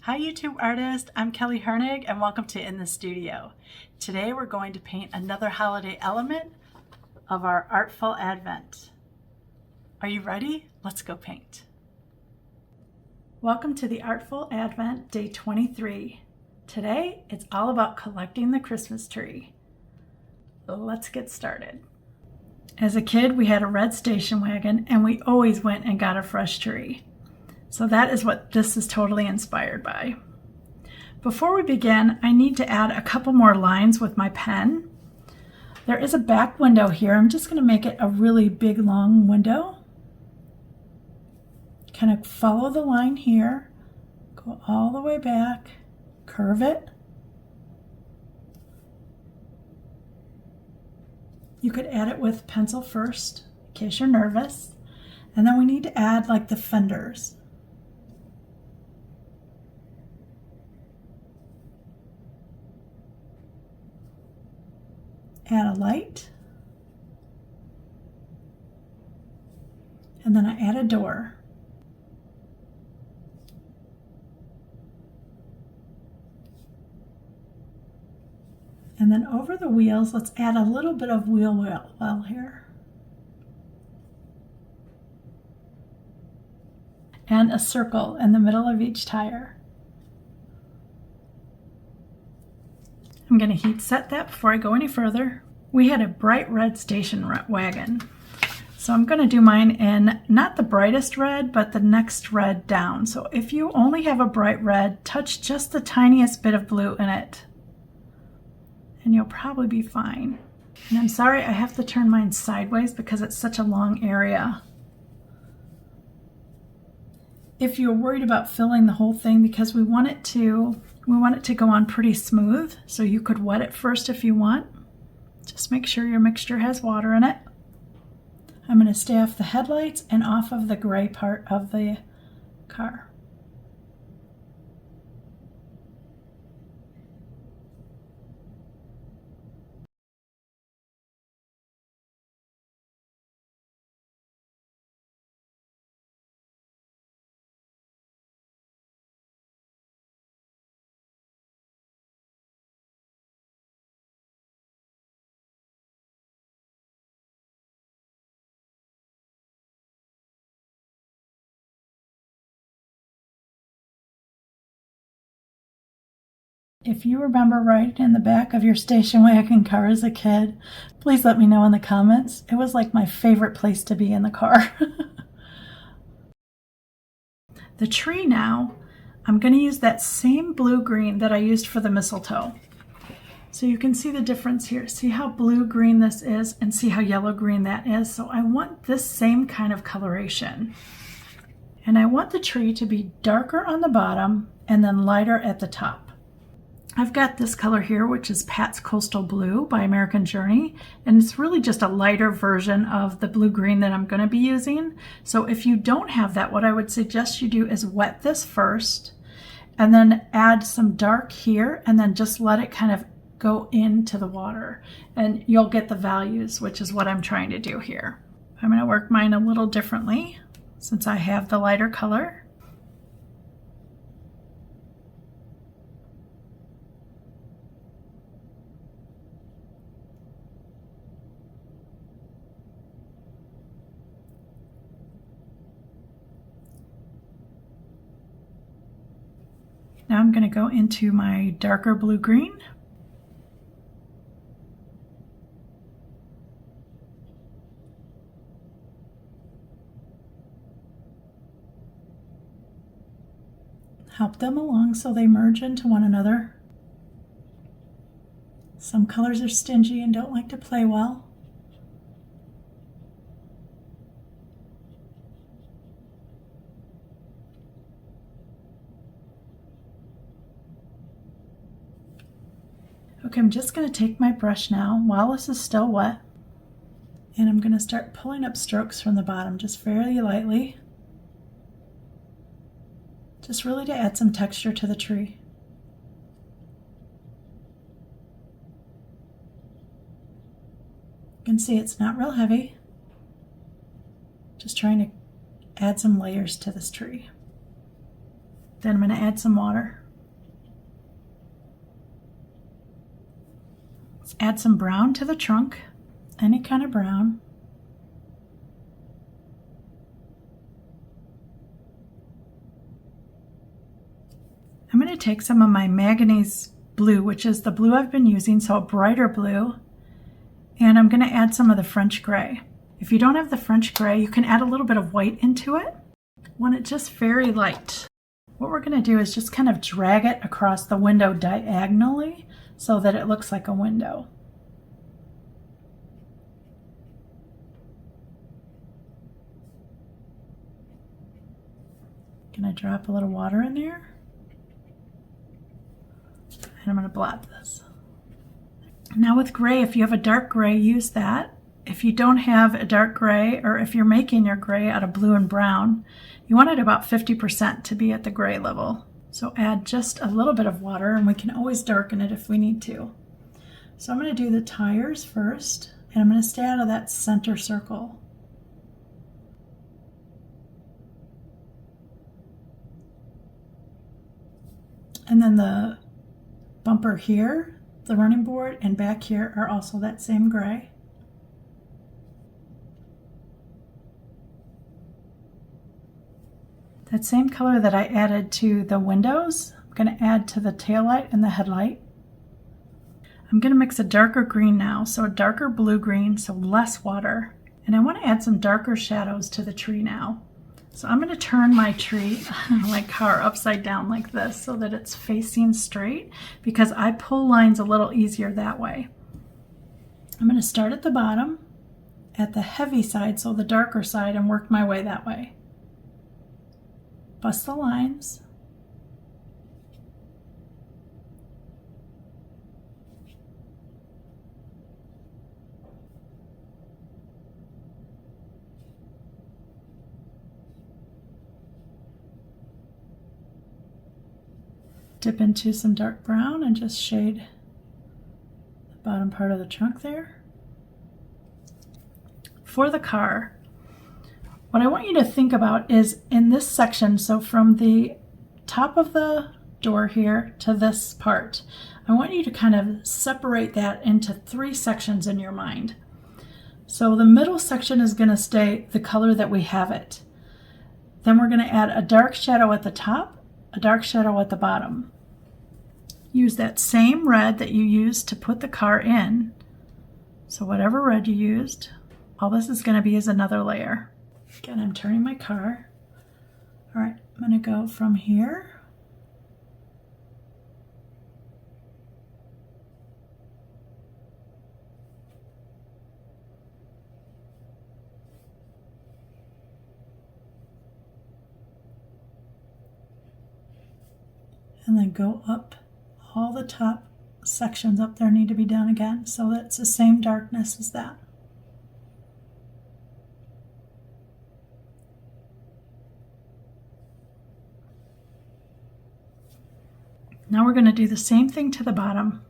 Hi YouTube artist, I'm Kelly Hernig and welcome to In the Studio. Today we're going to paint another holiday element of our Artful Advent. Are you ready? Let's go paint. Welcome to the Artful Advent Day 23. Today it's all about collecting the Christmas tree. Let's get started. As a kid we had a red station wagon and we always went and got a fresh tree. So that is what this is totally inspired by. Before we begin, I need to add a couple more lines with my pen. There is a back window here. I'm just going to make it a really big long window. Kind of follow the line here, go all the way back, curve it. You could add it with pencil first, in case you're nervous. And then we need to add like the fenders. Add a light, and then I add a door. And then over the wheels, let's add a little bit of wheel well here. And a circle in the middle of each tire. I'm going to heat set that before I go any further. We had a bright red station wagon. So I'm going to do mine in not the brightest red, but the next red down. So if you only have a bright red, touch just the tiniest bit of blue in it. And you'll probably be fine. And I'm sorry I have to turn mine sideways because it's such a long area. If you're worried about filling the whole thing, because we want it to go on pretty smooth, so you could wet it first if you want. Just make sure your mixture has water in it. I'm going to stay off the headlights and off of the gray part of the car. If you remember riding in the back of your station wagon car as a kid, please let me know in the comments. It was like my favorite place to be in the car. The tree now, I'm going to use that same blue-green that I used for the mistletoe. So you can see the difference here. See how blue-green this is and see how yellow-green that is. So I want this same kind of coloration. And I want the tree to be darker on the bottom and then lighter at the top. I've got this color here, which is Pat's Coastal Blue by American Journey, and it's really just a lighter version of the blue-green that I'm going to be using. So if you don't have that, what I would suggest you do is wet this first, and then add some dark here, and then just let it kind of go into the water, and you'll get the values, which is what I'm trying to do here. I'm going to work mine a little differently since I have the lighter color. Now I'm going to go into my darker blue-green. Help them along so they merge into one another. Some colors are stingy and don't like to play well. Okay, I'm just going to take my brush now while this is still wet, and I'm going to start pulling up strokes from the bottom just very lightly, just really to add some texture to the tree. You can see it's not real heavy, just trying to add some layers to this tree. Then I'm going to add some water. Let's add some brown to the trunk, any kind of brown. I'm going to take some of my manganese blue, which is the blue I've been using, so a brighter blue, and I'm going to add some of the French gray. If you don't have the French gray, you can add a little bit of white into it. I want it just very light. What we're going to do is just kind of drag it across the window diagonally so that it looks like a window. Going to drop a little water in there. And I'm going to blot this. Now with gray, if you have a dark gray, use that. If you don't have a dark gray, or if you're making your gray out of blue and brown, you want it about 50% to be at the gray level. So add just a little bit of water, and we can always darken it if we need to. So I'm going to do the tires first, and I'm going to stay out of that center circle. And then the bumper here, the running board, and back here are also that same gray. That same color that I added to the windows, I'm going to add to the taillight and the headlight. I'm going to mix a darker green now, so a darker blue-green, so less water. And I want to add some darker shadows to the tree now. So I'm going to turn my tree, my car, upside down like this so that it's facing straight, because I pull lines a little easier that way. I'm going to start at the bottom, at the heavy side, so the darker side, and work my way that way. Bust the lines. Dip into some dark brown and just shade the bottom part of the trunk there. For the car, what I want you to think about is in this section, so from the top of the door here to this part, I want you to kind of separate that into 3 sections in your mind. So the middle section is going to stay the color that we have it. Then we're going to add a dark shadow at the top, a dark shadow at the bottom. Use that same red that you used to put the car in. So whatever red you used, all this is going to be is another layer. Again, I'm turning my car. All right, I'm going to go from here. And then go up. All the top sections up there need to be done again, so that's the same darkness as that. Now we're going to do the same thing to the bottom.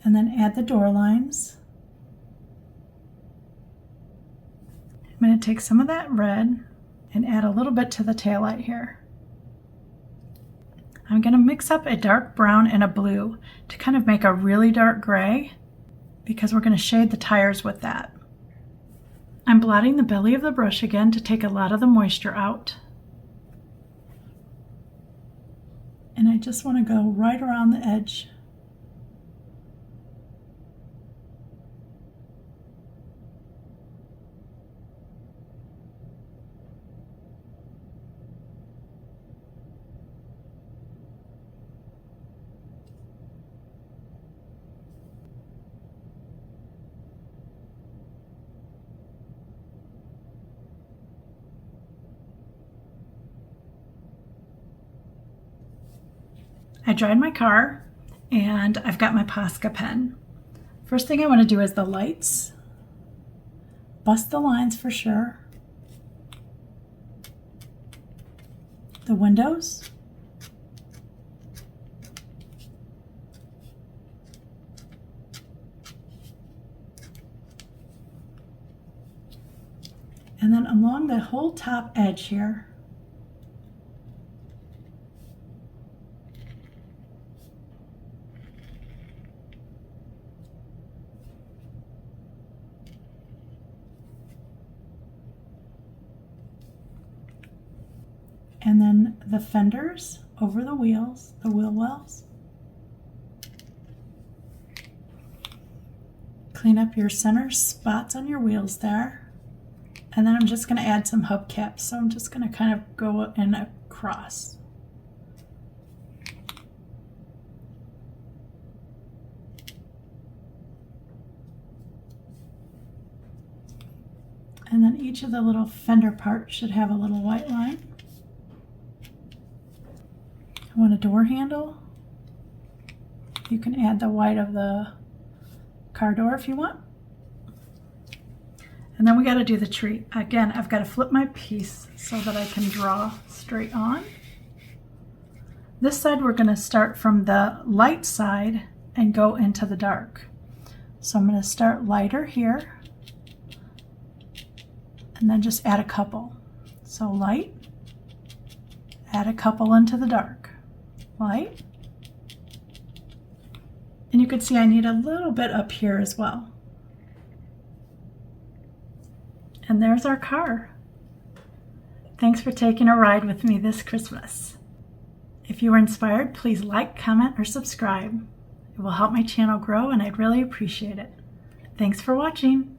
And then add the door lines. I'm going to take some of that red and add a little bit to the taillight here. I'm going to mix up a dark brown and a blue to kind of make a really dark gray, because we're going to shade the tires with that. I'm blotting the belly of the brush again to take a lot of the moisture out. And I just want to go right around the edge. I dried my car and I've got my Posca pen. First thing I want to do is the lights. Bust the lines for sure. the windows. And then along the whole top edge here, and then the fenders over the wheels, the wheel wells. Clean up your center spots on your wheels there. And then I'm just going to add some hubcaps. So I'm just going to kind of go in across. And then each of the little fender parts should have a little white line. I want a door handle. You can add the white of the car door if you want. And then we got to do the tree. Again, I've got to flip my piece so that I can draw straight on. This side we're going to start from the light side and go into the dark. So I'm going to start lighter here and then just add a couple. So light, add a couple into the dark, light. And you can see I need a little bit up here as well. And there's our car. Thanks for taking a ride with me this Christmas. If you were inspired, please like, comment, or subscribe. It will help my channel grow and I'd really appreciate it. Thanks for watching.